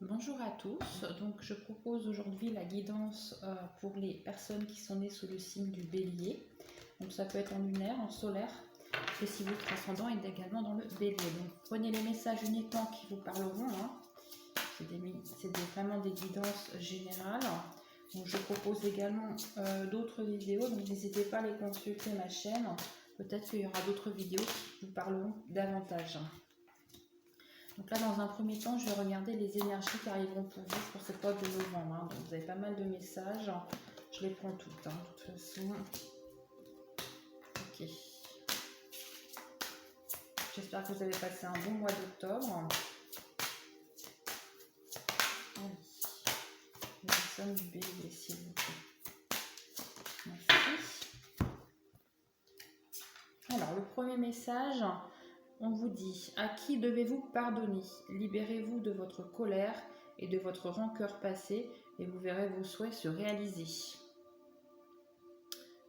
Bonjour à tous, donc je propose aujourd'hui la guidance pour les personnes qui sont nées sous le signe du bélier. Donc ça peut être en lunaire, en solaire, et si votre ascendant est également dans le bélier. Donc prenez les messages uniquement qui vous parleront, hein. C'est vraiment des guidances générales. Donc je propose également d'autres vidéos, donc n'hésitez pas à les consulter ma chaîne. Peut-être qu'il y aura d'autres vidéos qui vous parleront davantage. Donc là, dans un premier temps, je vais regarder les énergies qui arriveront pour vous pour cette période de novembre. Hein. Donc vous avez pas mal de messages. Je les prends toutes, hein, de toute façon. Ok. J'espère que vous avez passé un bon mois d'octobre. Allez. Les personnes du bélier, s'il vous plaît. Merci. Alors, le premier message, on vous dit, à qui devez-vous pardonner? Libérez-vous de votre colère et de votre rancœur passée et vous verrez vos souhaits se réaliser.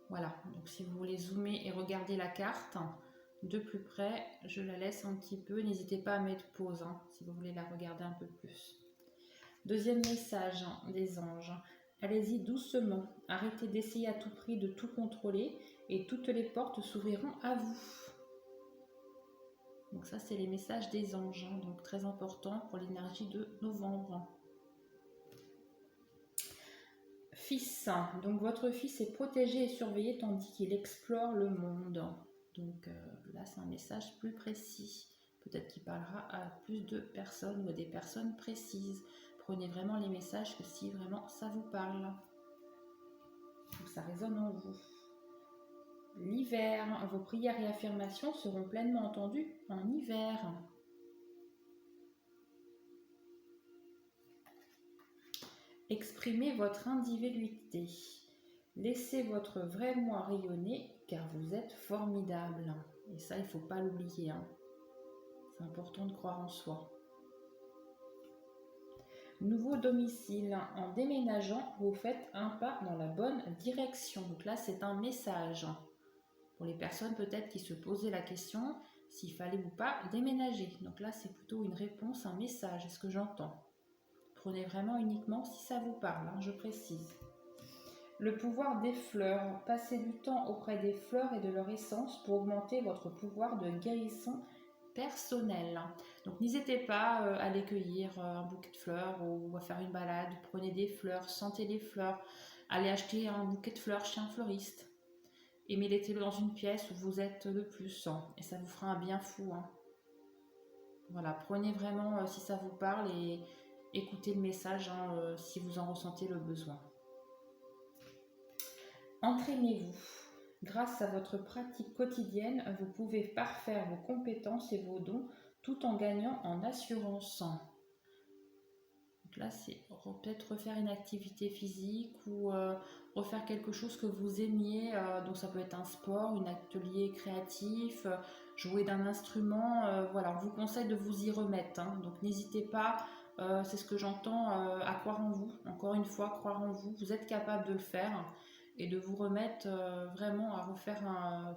Voilà, donc si vous voulez zoomer et regarder la carte de plus près, je la laisse un petit peu. N'hésitez pas à mettre pause hein, si vous voulez la regarder un peu plus. Deuxième message des anges. Allez-y doucement. Arrêtez d'essayer à tout prix de tout contrôler et toutes les portes s'ouvriront à vous. Donc ça, c'est les messages des anges, hein, donc très important pour l'énergie de novembre. Fils, donc votre fils est protégé et surveillé tandis qu'il explore le monde. Donc là, c'est un message plus précis. Peut-être qu'il parlera à plus de personnes ou à des personnes précises. Prenez vraiment les messages que si vraiment ça vous parle. Donc ça résonne en vous. L'hiver, vos prières et affirmations seront pleinement entendues en hiver. Exprimez votre individualité. Laissez votre vrai moi rayonner car vous êtes formidable. Et ça, il ne faut pas l'oublier. Hein. C'est important de croire en soi. Nouveau domicile. En déménageant, vous faites un pas dans la bonne direction. Donc là, c'est un message. Pour les personnes peut-être qui se posaient la question s'il fallait ou pas déménager. Donc là, c'est plutôt une réponse, un message. Est-ce que j'entends? Prenez vraiment uniquement si ça vous parle, hein, je précise. Le pouvoir des fleurs. Passez du temps auprès des fleurs et de leur essence pour augmenter votre pouvoir de guérison personnelle. Donc n'hésitez pas à aller cueillir un bouquet de fleurs ou à faire une balade. Prenez des fleurs, sentez les fleurs. Allez acheter un bouquet de fleurs chez un fleuriste. Et mettez-le dans une pièce où vous êtes le plus. Et ça vous fera un bien fou. Hein. Voilà, prenez vraiment si ça vous parle et écoutez le message hein, si vous en ressentez le besoin. Entraînez-vous. Grâce à votre pratique quotidienne, vous pouvez parfaire vos compétences et vos dons tout en gagnant en assurance. Donc là, c'est peut-être refaire une activité physique ou refaire quelque chose que vous aimiez. Donc ça peut être un sport, un atelier créatif, jouer d'un instrument. Voilà, on vous conseille de vous y remettre. Hein. Donc n'hésitez pas, c'est ce que j'entends, à croire en vous. Encore une fois, croire en vous. Vous êtes capable de le faire. Et de vous remettre vraiment à refaire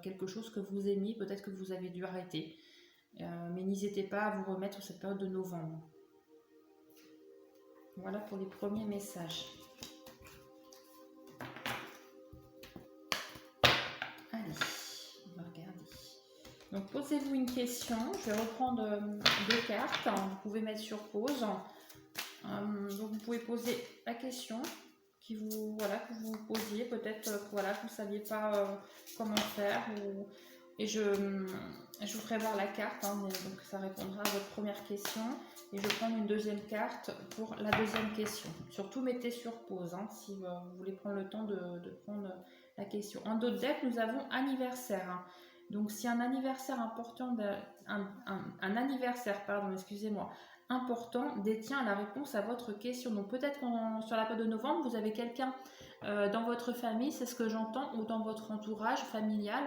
quelque chose que vous aimiez, peut-être que vous avez dû arrêter. Mais n'hésitez pas à vous remettre sur cette période de novembre. Voilà pour les premiers messages. Allez, on va regarder. Donc posez-vous une question. Je vais reprendre deux cartes. Vous pouvez mettre sur pause. Donc vous pouvez poser la question que vous posiez, peut-être voilà, que vous ne saviez pas comment faire. Et je vous ferai voir la carte, hein, donc ça répondra à votre première question. Et je vais prendre une deuxième carte pour la deuxième question. Surtout mettez sur pause hein, si vous voulez prendre le temps de prendre la question. En d'autres deck, nous avons anniversaire. Hein. Donc si un anniversaire important, un anniversaire, pardon, excusez-moi, important détient la réponse à votre question. Donc peut-être sur la période de novembre, vous avez quelqu'un dans votre famille, c'est ce que j'entends, ou dans votre entourage familial,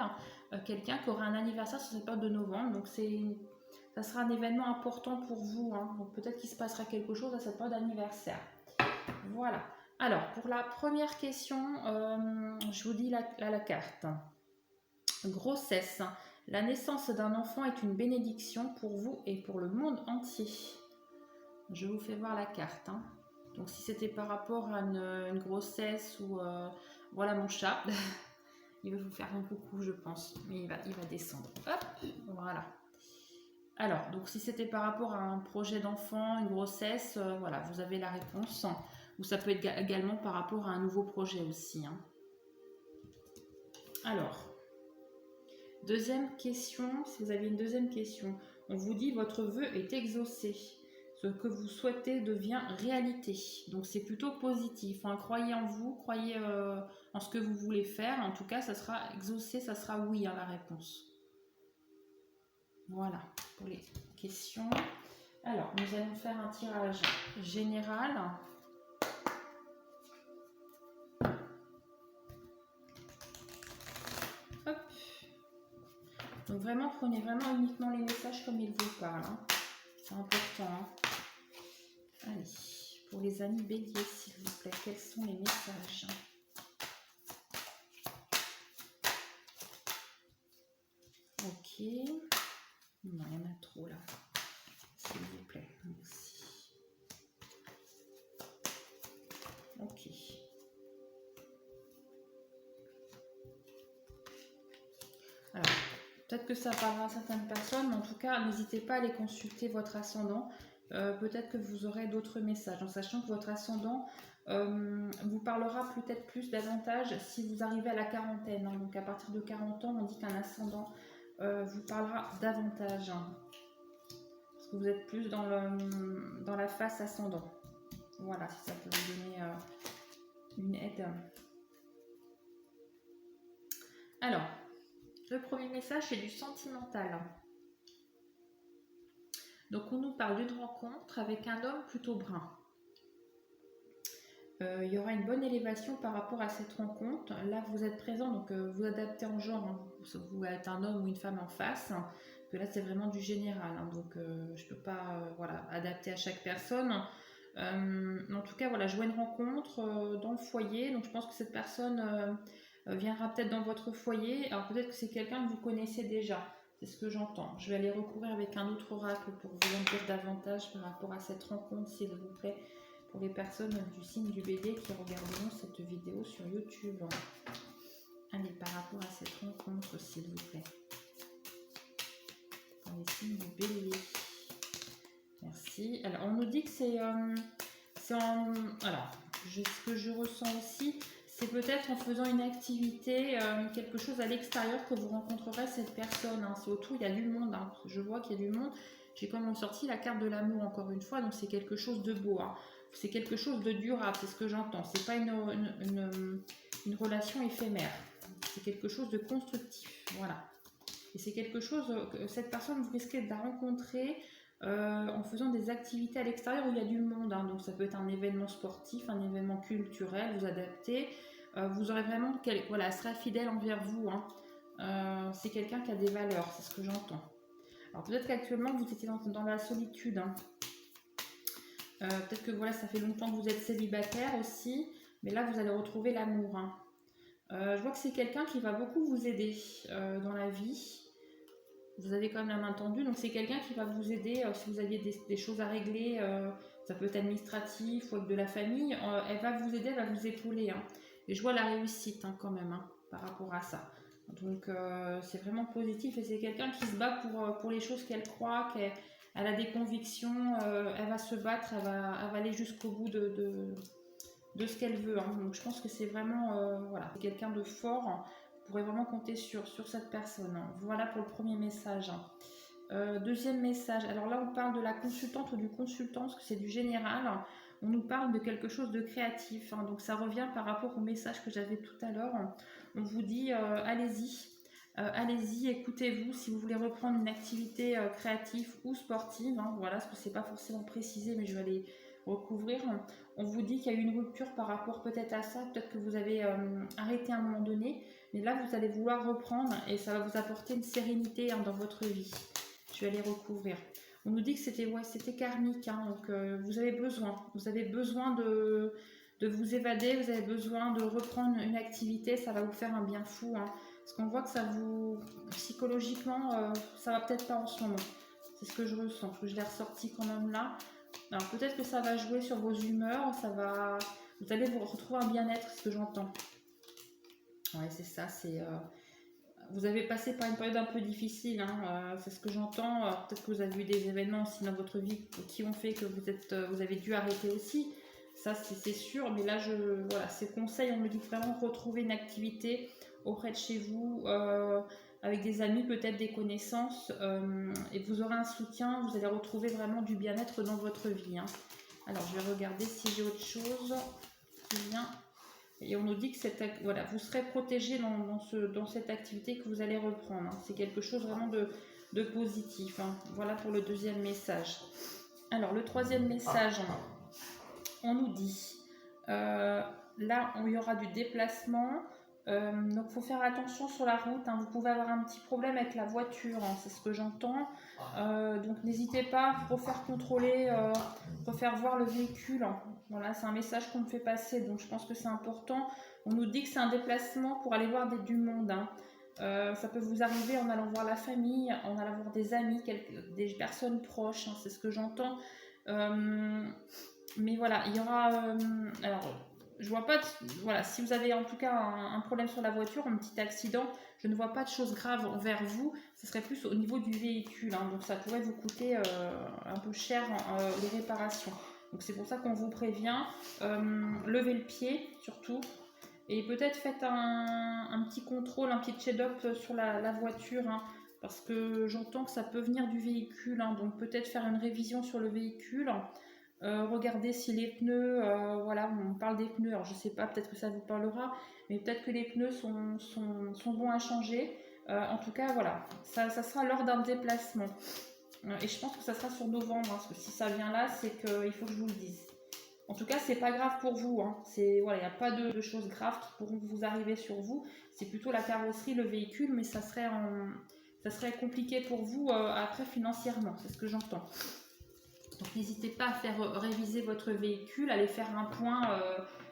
quelqu'un qui aura un anniversaire sur cette période de novembre. Donc ça sera un événement important pour vous. Hein. Donc peut-être qu'il se passera quelque chose à cette période d'anniversaire. Voilà. Alors pour la première question, je vous dis la carte. Grossesse. La naissance d'un enfant est une bénédiction pour vous et pour le monde entier. Je vous fais voir la carte. Hein. Donc si c'était par rapport à une grossesse ou... voilà mon chat. Il va vous faire un coucou, je pense. Mais il va descendre. Hop, voilà. Alors, donc si c'était par rapport à un projet d'enfant, une grossesse, voilà, vous avez la réponse. Ou ça peut être également par rapport à un nouveau projet aussi. Hein. Alors, deuxième question, si vous avez une deuxième question, on vous dit votre vœu est exaucé. Ce que vous souhaitez devient réalité. Donc c'est plutôt positif. Hein. Croyez en vous, croyez en ce que vous voulez faire. En tout cas, ça sera exaucé, ça sera oui à la réponse. Voilà pour les questions. Alors, nous allons faire un tirage général. Hop. Donc vraiment, prenez vraiment uniquement les messages comme ils vous parlent. Hein. C'est important. Hein. Allez, pour les amis béliers, s'il vous plaît, quels sont les messages? Ok. Non, il y en a trop là. S'il vous plaît, merci. Ok. Alors, peut-être que ça parlera à certaines personnes, mais en tout cas, n'hésitez pas à aller consulter votre ascendant. Peut-être que vous aurez d'autres messages, en sachant que votre ascendant vous parlera peut-être plus davantage si vous arrivez à la quarantaine. Hein. Donc à partir de 40 ans, on dit qu'un ascendant vous parlera davantage. Hein. Parce que vous êtes plus dans la face ascendant. Voilà, si ça peut vous donner une aide. Alors, le premier message, c'est du sentimental. Donc on nous parle d'une rencontre avec un homme plutôt brun. Il y aura une bonne élévation par rapport à cette rencontre. Là, vous êtes présent, donc vous adaptez en genre. Hein. Vous êtes un homme ou une femme en face. Hein. Que là, c'est vraiment du général. Hein. Donc, je ne peux pas voilà, adapter à chaque personne. En tout cas, voilà, je vois une rencontre dans le foyer. Donc, je pense que cette personne viendra peut-être dans votre foyer. Alors, peut-être que c'est quelqu'un que vous connaissez déjà. C'est ce que j'entends. Je vais aller recouvrir avec un autre oracle pour vous en dire davantage par rapport à cette rencontre, s'il vous plaît. Pour les personnes du signe du Bélier qui regarderont cette vidéo sur YouTube. Allez, par rapport à cette rencontre, s'il vous plaît. Pour les signes du Bélier. Merci. Alors, on nous dit que c'est alors, ce que je ressens aussi, c'est peut-être en faisant une activité, quelque chose à l'extérieur que vous rencontrerez cette personne. Hein. C'est autour, il y a du monde. Hein. Je vois qu'il y a du monde. J'ai quand même sorti la carte de l'amour encore une fois, donc c'est quelque chose de beau. Hein. C'est quelque chose de durable, c'est ce que j'entends. C'est pas une relation éphémère. C'est quelque chose de constructif. Voilà. Et c'est quelque chose que cette personne, vous risquez de la rencontrer en faisant des activités à l'extérieur où il y a du monde. Hein. Donc ça peut être un événement sportif, un événement culturel, vous adaptez. Vous aurez vraiment... Voilà, elle sera fidèle envers vous. Hein. C'est quelqu'un qui a des valeurs, c'est ce que j'entends. Alors peut-être qu'actuellement, vous étiez dans la solitude. Hein. Peut-être que voilà, ça fait longtemps que vous êtes célibataire aussi, mais là vous allez retrouver l'amour. Hein. Je vois que c'est quelqu'un qui va beaucoup vous aider dans la vie. Vous avez quand même la main tendue, donc c'est quelqu'un qui va vous aider si vous aviez des choses à régler, ça peut être administratif ou avec de la famille, elle va vous aider, elle va vous épauler. Hein. Et je vois la réussite hein, quand même hein, par rapport à ça. Donc c'est vraiment positif et c'est quelqu'un qui se bat pour les choses qu'elle croit, elle a des convictions, elle va se battre, elle va aller jusqu'au bout de ce qu'elle veut. Hein. Donc je pense que c'est vraiment voilà, quelqu'un de fort. Hein. Vous pourrez vraiment compter sur cette personne. Hein. Voilà pour le premier message. Hein. Deuxième message. Alors là, on parle de la consultante ou du consultant, parce que c'est du général. Hein. On nous parle de quelque chose de créatif. Hein. Donc ça revient par rapport au message que j'avais tout à l'heure. On vous dit allez-y. Allez-y, écoutez-vous si vous voulez reprendre une activité créative ou sportive. Hein, voilà, parce que c'est pas forcément précisé, mais je vais aller recouvrir. On vous dit qu'il y a eu une rupture par rapport peut-être à ça, peut-être que vous avez arrêté à un moment donné, mais là vous allez vouloir reprendre et ça va vous apporter une sérénité hein, dans votre vie. Je vais aller recouvrir. On nous dit que c'était karmique, hein, donc vous avez besoin de vous évader, vous avez besoin de reprendre une activité, ça va vous faire un bien fou. Hein. Parce qu'on voit que ça vous, psychologiquement, ça va peut-être pas en ce moment. C'est ce que je ressens, parce que je l'ai ressorti quand même là. Alors peut-être que ça va jouer sur vos humeurs, vous allez vous retrouver un bien-être, c'est ce que j'entends. Ouais, c'est ça, vous avez passé par une période un peu difficile, hein, c'est ce que j'entends. Peut-être que vous avez eu des événements aussi dans votre vie qui ont fait que vous avez dû arrêter aussi. Ça, c'est sûr. Mais là, voilà, ces conseils, on me dit vraiment retrouver une activité auprès de chez vous, avec des amis, peut-être des connaissances, et vous aurez un soutien. Vous allez retrouver vraiment du bien-être dans votre vie, hein. Alors, je vais regarder si j'ai autre chose qui vient. Et on nous dit que voilà, vous serez protégé dans cette activité que vous allez reprendre, hein. C'est quelque chose vraiment de positif, hein. Voilà pour le deuxième message. Alors, le troisième message, on nous dit, là, il y aura du déplacement. Donc, il faut faire attention sur la route, hein. Vous pouvez avoir un petit problème avec la voiture, hein, c'est ce que j'entends. Donc, n'hésitez pas à refaire contrôler, refaire voir le véhicule, hein. Voilà, c'est un message qu'on me fait passer, donc je pense que c'est important. On nous dit que c'est un déplacement pour aller voir du monde, hein. Ça peut vous arriver en allant voir la famille, en allant voir des amis, des personnes proches, hein, c'est ce que j'entends. Mais voilà, il y aura... alors, je vois pas... voilà, si vous avez en tout cas un problème sur la voiture, un petit accident, je ne vois pas de choses graves envers vous. Ce serait plus au niveau du véhicule, hein, donc ça pourrait vous coûter un peu cher les réparations. Donc c'est pour ça qu'on vous prévient. Levez le pied, surtout. Et peut-être faites un petit contrôle, un petit check-up sur la voiture, hein, parce que j'entends que ça peut venir du véhicule, hein, donc peut-être faire une révision sur le véhicule. Regardez si les pneus, voilà, on parle des pneus, alors je sais pas, peut-être que ça vous parlera, mais peut-être que les pneus sont bons à changer. En tout cas, voilà, ça sera lors d'un déplacement. Et je pense que ça sera sur novembre, hein, parce que si ça vient là, c'est qu'il faut que je vous le dise. En tout cas, c'est pas grave pour vous, hein. Voilà, il n'y a pas de choses graves qui pourront vous arriver sur vous. C'est plutôt la carrosserie, le véhicule, mais ça serait compliqué pour vous après financièrement, c'est ce que j'entends. Donc n'hésitez pas à faire réviser votre véhicule, aller faire un point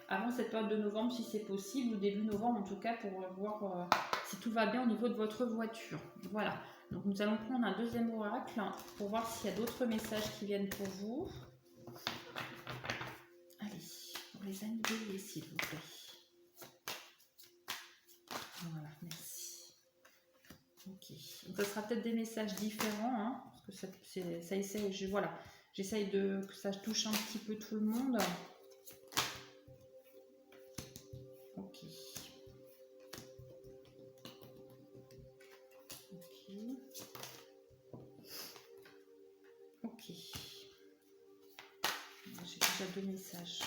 avant cette période de novembre si c'est possible, ou début novembre en tout cas, pour voir si tout va bien au niveau de votre voiture. Voilà, donc nous allons prendre un deuxième oracle pour voir s'il y a d'autres messages qui viennent pour vous. Allez, pour les amis béliers s'il vous plaît. Voilà, merci. Ok, donc ça sera peut-être des messages différents, hein, parce que ça essaye, voilà. J'essaye que ça touche un petit peu tout le monde. Ok. Ok. Ok. J'ai déjà 2 messages.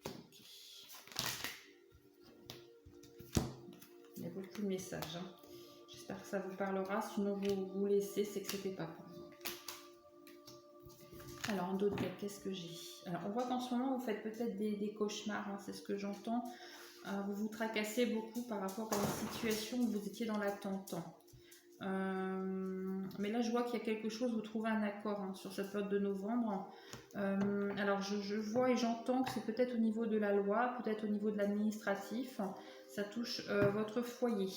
Ok. Il y a beaucoup de messages, hein. J'espère que ça vous parlera. Sinon, vous laissez, c'est que c'était pas pour vous. Alors, en d'autres cas, qu'est-ce que j'ai? Alors, on voit qu'en ce moment, vous faites peut-être des cauchemars, hein, c'est ce que j'entends. Vous vous tracassez beaucoup par rapport à une situation où vous étiez dans l'attente. Mais là, je vois qu'il y a quelque chose, vous trouvez un accord, hein, sur cette période de novembre. Alors, je vois et j'entends que c'est peut-être au niveau de la loi, peut-être au niveau de l'administratif. Ça touche votre foyer.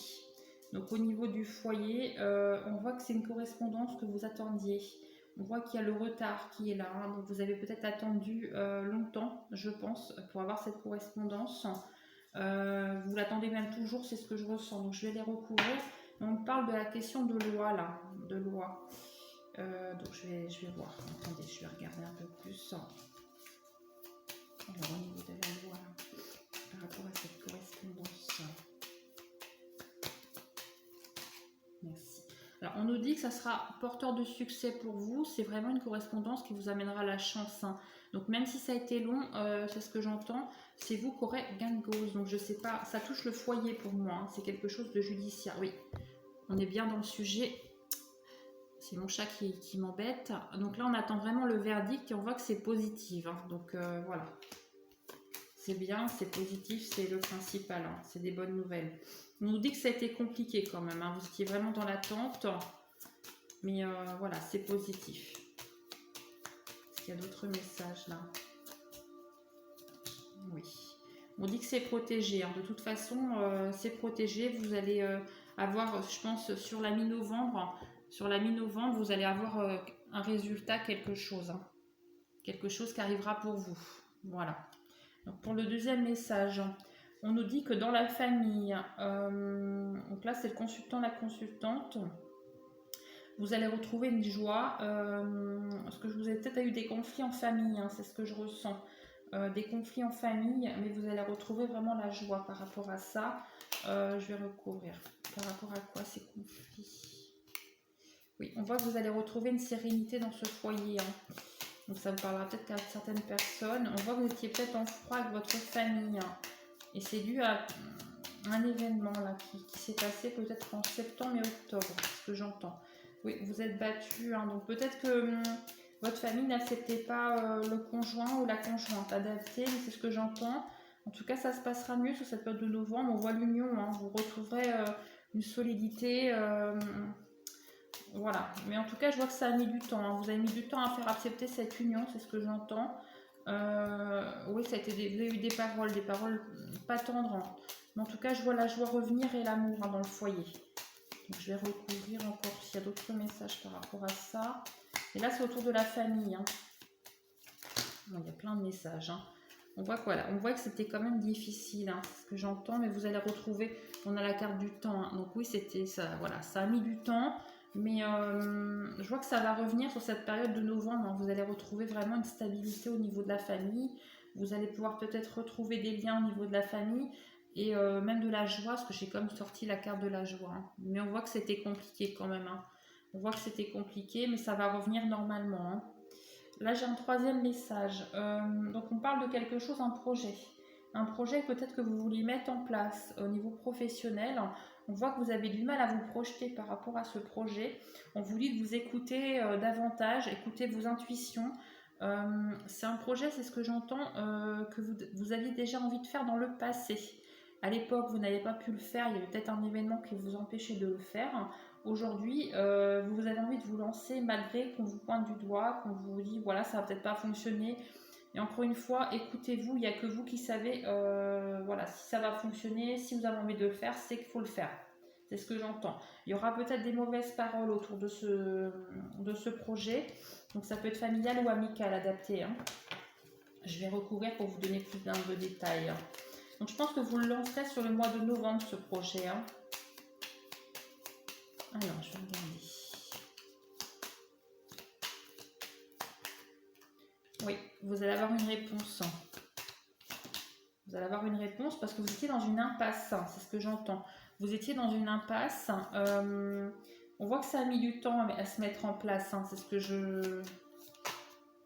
Donc au niveau du foyer, on voit que c'est une correspondance que vous attendiez. On voit qu'il y a le retard qui est là, hein. Donc vous avez peut-être attendu longtemps, je pense, pour avoir cette correspondance. Vous l'attendez même toujours, c'est ce que je ressens. Donc je vais les recouvrir. On parle de la question de loi là, de loi. Donc je vais voir. Attendez, je vais regarder un peu plus. Alors au niveau de la loi, par rapport à cette correspondance. Merci. Alors, on nous dit que ça sera porteur de succès pour vous. C'est vraiment une correspondance qui vous amènera la chance, hein. Donc, même si ça a été long, c'est ce que j'entends, c'est vous qui aurez gain de cause. Donc, je sais pas, ça touche le foyer pour moi, hein. C'est quelque chose de judiciaire. Oui, on est bien dans le sujet. C'est mon chat qui m'embête. Donc là, on attend vraiment le verdict et on voit que c'est positif, hein. Donc, voilà. C'est bien, c'est positif, c'est le principal, hein. C'est des bonnes nouvelles. On nous dit que ça a été compliqué quand même, hein. Vous étiez vraiment dans l'attente, mais voilà, c'est positif. Est-ce qu'il y a d'autres messages là? Oui. On dit que c'est protégé, hein. De toute façon, c'est protégé. Vous allez avoir, je pense, sur la mi-novembre, sur la mi-novembre, vous allez avoir un résultat, quelque chose. Hein. Quelque chose qui arrivera pour vous. Voilà. Donc pour le deuxième message, on nous dit que dans la famille, donc là c'est le consultant, la consultante, vous allez retrouver une joie, parce que je vous ai peut-être eu des conflits en famille, hein, c'est ce que je ressens, des conflits en famille, mais vous allez retrouver vraiment la joie par rapport à ça. Je vais recouvrir. Par rapport à quoi ces conflits? Oui, on voit que vous allez retrouver une sérénité dans ce foyer, hein. Donc ça vous parlera peut-être à certaines personnes. On voit que vous étiez peut-être en froid avec votre famille, hein. Et c'est dû à un événement là qui s'est passé peut-être en septembre et octobre, ce que j'entends. Oui, vous êtes battu, hein. Donc peut-être que votre famille n'acceptait pas le conjoint ou la conjointe adaptée, mais c'est ce que j'entends. En tout cas, ça se passera mieux sur cette période de novembre. On voit l'union, hein. Vous retrouverez une solidité. Voilà, mais en tout cas, je vois que ça a mis du temps. Hein. Vous avez mis du temps à faire accepter cette union, c'est ce que j'entends. Oui, ça a été vous avez eu des paroles pas tendres. Hein. Mais en tout cas, je vois la joie revenir et l'amour, hein, dans le foyer. Donc, je vais recouvrir encore s'il y a d'autres messages par rapport à ça. Et là, c'est autour de la famille. Hein. Bon, il y a plein de messages. Hein. On voit que voilà, on voit que c'était quand même difficile, hein, c'est ce que j'entends, mais vous allez retrouver. On a la carte du temps. Hein. Donc oui, c'était ça. Voilà, ça a mis du temps. Mais je vois que ça va revenir sur cette période de novembre. Hein. Vous allez retrouver vraiment une stabilité au niveau de la famille. Vous allez pouvoir peut-être retrouver des liens au niveau de la famille. Et même de la joie, parce que j'ai comme sorti la carte de la joie. Hein. Mais on voit que c'était compliqué quand même. Hein. On voit que c'était compliqué, mais ça va revenir normalement. Hein. Là, j'ai un troisième message. Donc on parle de quelque chose, un projet. Un projet peut-être que vous vouliez mettre en place au niveau professionnel. On voit que vous avez du mal à vous projeter par rapport à ce projet. On vous dit de vous écouter davantage, écouter vos intuitions. C'est un projet, c'est ce que j'entends, que vous aviez déjà envie de faire dans le passé. À l'époque, vous n'avez pas pu le faire, il y avait peut-être un événement qui vous empêchait de le faire. Aujourd'hui, vous avez envie de vous lancer malgré qu'on vous pointe du doigt, qu'on vous dit voilà, ça va peut-être pas fonctionner. Et encore une fois, écoutez-vous, il n'y a que vous qui savez voilà, si ça va fonctionner, si vous avez envie de le faire, c'est qu'il faut le faire. C'est ce que j'entends. Il y aura peut-être des mauvaises paroles autour de ce projet. Donc ça peut être familial ou amical, adapté. Hein. Je vais recouvrir pour vous donner plus de détails. Hein. Donc je pense que vous le lancerez sur le mois de novembre, ce projet. Hein. Alors, je vais regarder. Oui, vous allez avoir une réponse. Vous allez avoir une réponse parce que vous étiez dans une impasse, hein, c'est ce que j'entends. Vous étiez dans une impasse. On voit que ça a mis du temps à se mettre en place. Hein, c'est ce que je...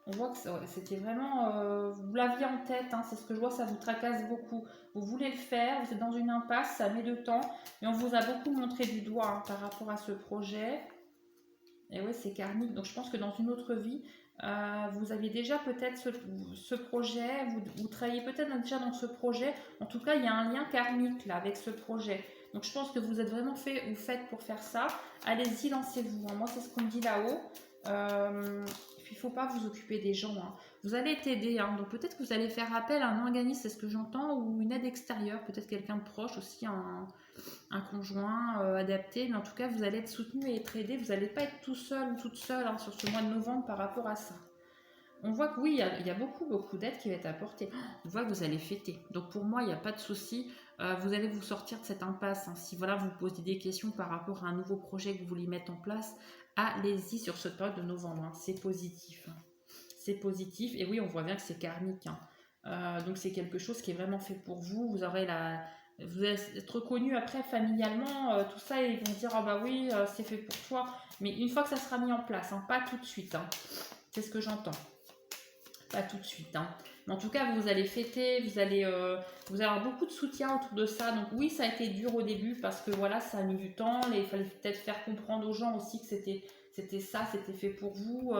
On voit que c'était vraiment... vous l'aviez en tête, hein, c'est ce que je vois, ça vous tracasse beaucoup. Vous voulez le faire, vous êtes dans une impasse, ça met du temps. Mais on vous a beaucoup montré du doigt, hein, par rapport à ce projet. Et oui, c'est karmique. Donc je pense que dans une autre vie, vous aviez déjà peut-être ce projet, vous travaillez peut-être déjà dans ce projet. En tout cas, il y a un lien karmique là avec ce projet. Donc je pense que vous êtes vraiment fait ou faites pour faire ça. Allez-y, lancez-vous. Hein. Moi, c'est ce qu'on me dit là-haut. Il ne faut pas vous occuper des gens. Hein. Vous allez être aidé. Hein. Donc peut-être que vous allez faire appel à un organisme, c'est ce que j'entends, ou une aide extérieure, peut-être quelqu'un de proche aussi, un conjoint adapté. Mais en tout cas, vous allez être soutenu et être aidé. Vous n'allez pas être tout seul ou toute seule, hein, sur ce mois de novembre par rapport à ça. On voit que oui, il y a beaucoup d'aide qui va être apportée. On voit que vous allez fêter. Donc pour moi, il n'y a pas de souci. Vous allez vous sortir de cette impasse. Hein. Si voilà, vous posez des questions par rapport à un nouveau projet que vous voulez mettre en place, allez-y sur cette période de novembre. Hein. C'est positif. Hein. C'est positif. Et oui, on voit bien que c'est karmique. Hein. Donc c'est quelque chose qui est vraiment fait pour vous. Vous allez être reconnu après familialement. Tout ça, ils vont dire, ah bah oui, c'est fait pour toi. Mais une fois que ça sera mis en place, hein, pas tout de suite. Hein. C'est ce que j'entends. Pas tout de suite. Hein. Mais en tout cas, vous allez fêter, vous allez avoir beaucoup de soutien autour de ça. Donc oui, ça a été dur au début parce que voilà, ça a mis du temps. Il fallait peut-être faire comprendre aux gens aussi que c'était ça, c'était fait pour vous.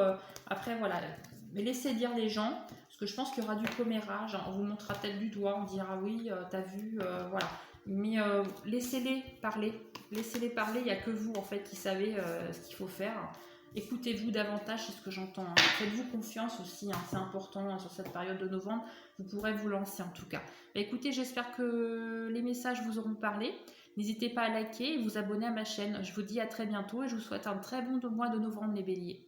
Après, voilà. Mais laissez dire les gens, parce que je pense qu'il y aura du commérage. Hein. On vous montrera peut-être du doigt, on dira oui, t'as vu, voilà. Mais laissez-les parler. Laissez-les parler, il n'y a que vous en fait qui savez ce qu'il faut faire. Écoutez-vous davantage, c'est ce que j'entends. Hein. Faites-vous confiance aussi, hein, c'est important hein, sur cette période de novembre. Vous pourrez vous lancer en tout cas. Bah, écoutez, j'espère que les messages vous auront parlé. N'hésitez pas à liker et vous abonner à ma chaîne. Je vous dis à très bientôt et je vous souhaite un très bon mois de novembre les béliers.